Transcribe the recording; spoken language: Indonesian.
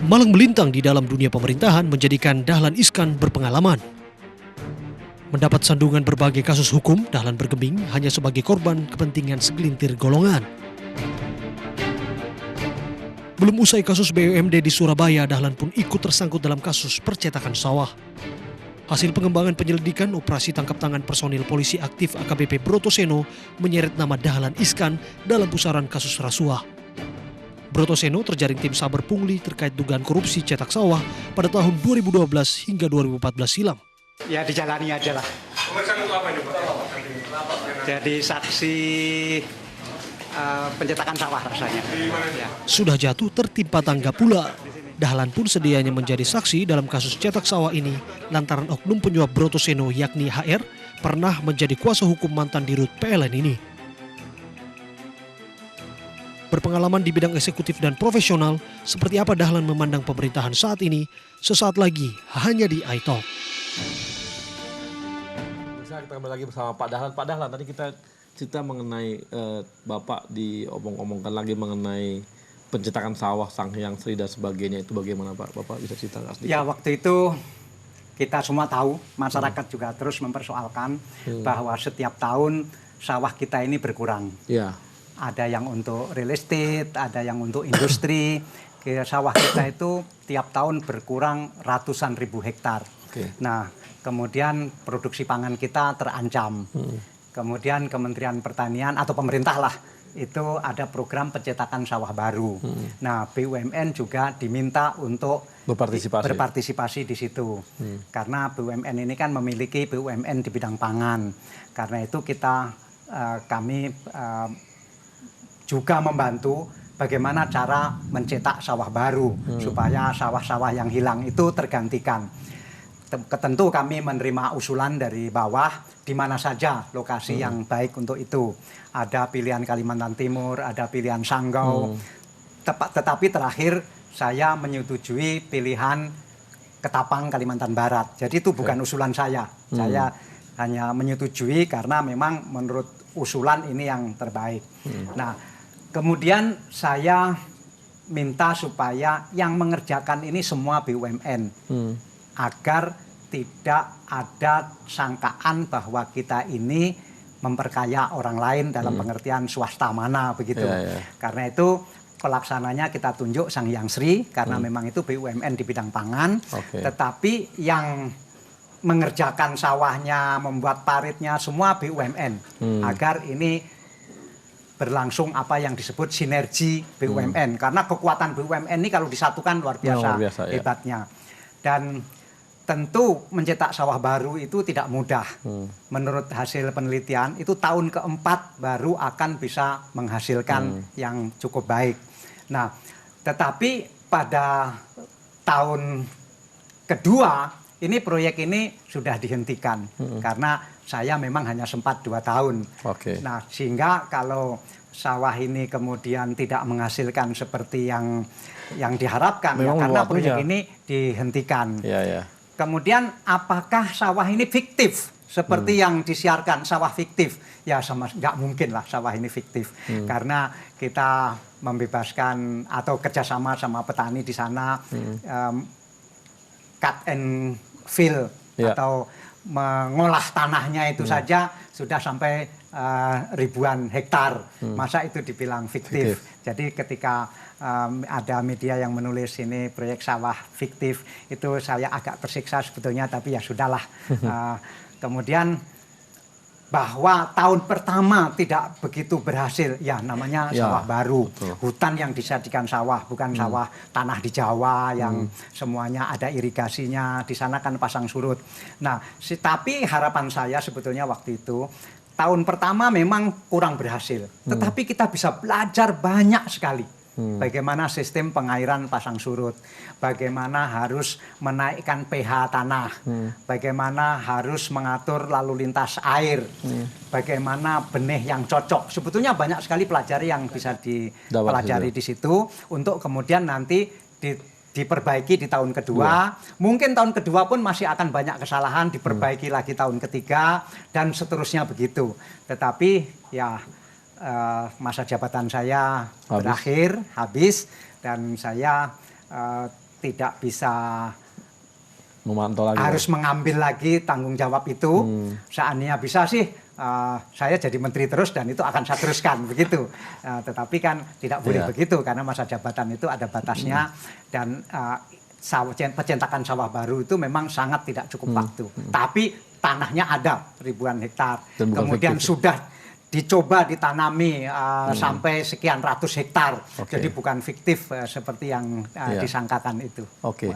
Malang melintang di dalam dunia pemerintahan menjadikan Dahlan Iskan berpengalaman. Mendapat sandungan berbagai kasus hukum, Dahlan bergeming hanya sebagai korban kepentingan segelintir golongan. Belum usai kasus BUMD di Surabaya, Dahlan pun ikut tersangkut dalam kasus percetakan sawah. Hasil pengembangan penyelidikan operasi tangkap tangan personil polisi aktif AKBP Brotoseno menyeret nama Dahlan Iskan dalam pusaran kasus rasuah. Brotoseno terjaring tim saber pungli terkait dugaan korupsi cetak sawah pada tahun 2012 hingga 2014 silam. Ya dijalani aja lah. Pemeriksaan itu apa ini Pak? Jadi saksi pencetakan sawah rasanya. Di mana Ya. Sudah jatuh tertimpa tangga pula. Dahlan pun sedianya menjadi saksi dalam kasus cetak sawah ini lantaran oknum penyuap Brotoseno yakni HR pernah menjadi kuasa hukum mantan dirut PLN ini. Berpengalaman di bidang eksekutif dan profesional, seperti apa Dahlan memandang pemerintahan saat ini, sesaat lagi hanya di iTalk. Kita kembali lagi bersama Pak Dahlan. Pak Dahlan, tadi kita cerita mengenai Bapak diomong-omongkan lagi mengenai pencetakan sawah, Sanghyang Sri dan sebagainya. Itu bagaimana Pak? Bapak bisa cerita sedikit? Ya waktu itu kita semua tahu, masyarakat juga terus mempersoalkan bahwa setiap tahun sawah kita ini berkurang. Ya. Ada yang untuk real estate, ada yang untuk industri. Sawah kita itu tiap tahun berkurang ratusan ribu hektar. Oke. Nah, kemudian produksi pangan kita terancam. Kemudian Kementerian Pertanian atau pemerintah lah, itu ada program pencetakan sawah baru. Nah, BUMN juga diminta untuk berpartisipasi di situ. Karena BUMN ini kan memiliki BUMN di bidang pangan. Karena itu kami juga membantu bagaimana cara mencetak sawah baru supaya sawah-sawah yang hilang itu tergantikan. Tentu kami menerima usulan dari bawah di mana saja lokasi yang baik untuk itu. Ada pilihan Kalimantan Timur, ada pilihan Sanggau. Tetapi terakhir saya menyetujui pilihan Ketapang Kalimantan Barat. Jadi itu bukan usulan saya. Saya hanya menyetujui karena memang menurut usulan ini yang terbaik. Nah, kemudian saya minta supaya yang mengerjakan ini semua BUMN. Agar tidak ada sangkaan bahwa kita ini memperkaya orang lain dalam pengertian swasta mana begitu. Karena itu pelaksananya kita tunjuk Sanghyang Sri karena memang itu BUMN di bidang pangan. Tetapi yang mengerjakan sawahnya, membuat paritnya semua BUMN agar ini berlangsung apa yang disebut sinergi BUMN. Karena kekuatan BUMN ini kalau disatukan luar biasa hebatnya. Dan tentu mencetak sawah baru itu tidak mudah. Menurut hasil penelitian itu tahun keempat baru akan bisa menghasilkan yang cukup baik. Nah, tetapi pada tahun kedua ini proyek ini sudah dihentikan karena saya memang hanya sempat 2 tahun. Nah, sehingga kalau sawah ini kemudian tidak menghasilkan seperti yang diharapkan ya, karena proyek ini dihentikan. Kemudian apakah sawah ini fiktif seperti yang disiarkan sawah fiktif? Ya sama nggak mungkin lah sawah ini fiktif karena kita membebaskan atau kerjasama sama petani di sana cut and fill atau mengolah tanahnya itu saja sudah sampai ribuan hektar. Masa itu dibilang fiktif? Jadi ketika ada media yang menulis ini proyek sawah fiktif, itu saya agak tersiksa sebetulnya, tapi ya sudahlah. Kemudian bahwa tahun pertama tidak begitu berhasil, ya namanya sawah baru. Hutan yang dijadikan sawah, bukan sawah tanah di Jawa yang semuanya ada irigasinya, di sana kan pasang surut. Nah, tapi harapan saya sebetulnya waktu itu, tahun pertama memang kurang berhasil, tetapi kita bisa belajar banyak sekali. Bagaimana sistem pengairan pasang surut, bagaimana harus menaikkan pH tanah, bagaimana harus mengatur lalu lintas air, bagaimana benih yang cocok. Sebetulnya banyak sekali pelajari yang bisa dipelajari di situ untuk kemudian nanti diperbaiki di tahun kedua. Mungkin tahun kedua pun masih akan banyak kesalahan, diperbaiki lagi tahun ketiga dan seterusnya begitu. Tetapi ya masa jabatan saya berakhir, habis, dan saya tidak bisa memantau lagi. harus mengambil lagi tanggung jawab itu. Seandainya bisa sih saya jadi menteri terus dan itu akan saya teruskan begitu. Tetapi kan tidak boleh begitu karena masa jabatan itu ada batasnya dan pencetakan sawah baru itu memang sangat tidak cukup waktu. Tapi tanahnya ada ribuan hektar. Kemudian sudah dicoba ditanami sampai sekian ratus hektar. Jadi bukan fiktif seperti yang disangkakan itu. Oke.